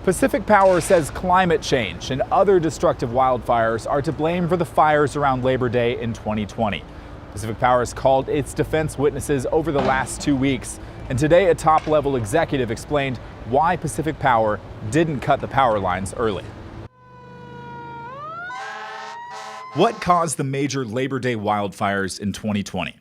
Pacific Power says climate change and other destructive wildfires are to blame for the fires around Labor Day in 2020. Pacific Power has called its defense witnesses over the last 2 weeks, and today a top-level executive explained why Pacific Power didn't cut the power lines early. What caused the major Labor Day wildfires in 2020?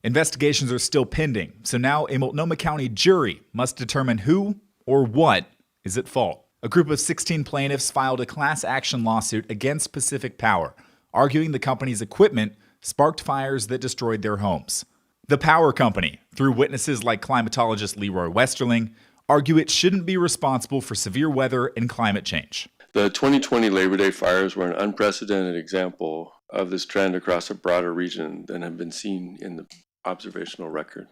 Investigations are still pending, so now a Multnomah County jury must determine who or what is at fault. A group of 16 plaintiffs filed a class action lawsuit against Pacific Power, arguing the company's equipment sparked fires that destroyed their homes. The power company, through witnesses like climatologist Leroy Westerling, argue it shouldn't be responsible for severe weather and climate change. The 2020 Labor Day fires were an unprecedented example of this trend across a broader region than had been seen in the observational record.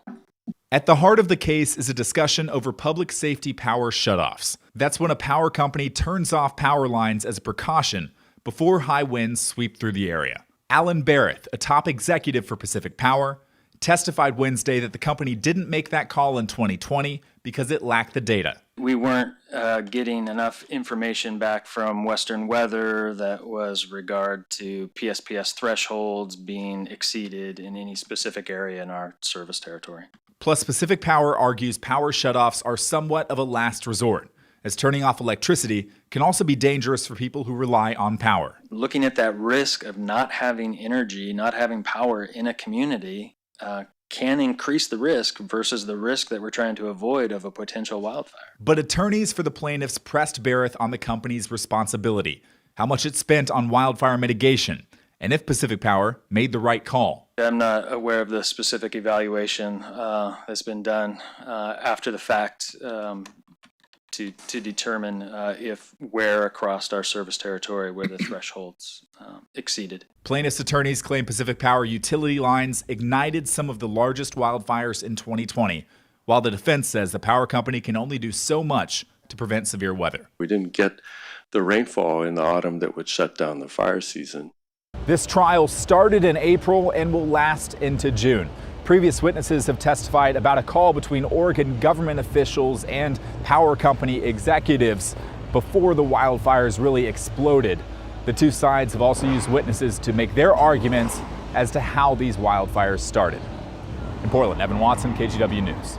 At the heart of the case is a discussion over public safety power shutoffs. That's when a power company turns off power lines as a precaution before high winds sweep through the area. Alan Barrett, a top executive for Pacific Power, testified Wednesday that the company didn't make that call in 2020 because it lacked the data. We weren't getting enough information back from Western Weather that was regard to PSPS thresholds being exceeded in any specific area in our service territory. Plus, Pacific Power argues power shutoffs are somewhat of a last resort, as turning off electricity can also be dangerous for people who rely on power. Looking at that risk of not having energy, not having power in a community can increase the risk versus the risk that we're trying to avoid of a potential wildfire. But attorneys for the plaintiffs pressed Barrett on the company's responsibility, how much it spent on wildfire mitigation, and if Pacific Power made the right call. I'm not aware of the specific evaluation that's been done after the fact to determine if where across our service territory where the thresholds exceeded. Plaintiffs' attorneys claim Pacific Power utility lines ignited some of the largest wildfires in 2020, while the defense says the power company can only do so much to prevent severe weather. We didn't get the rainfall in the autumn that would shut down the fire season. This trial started in April and will last into June. Previous witnesses have testified about a call between Oregon government officials and power company executives before the wildfires really exploded. The two sides have also used witnesses to make their arguments as to how these wildfires started. In Portland, Evan Watson, KGW News.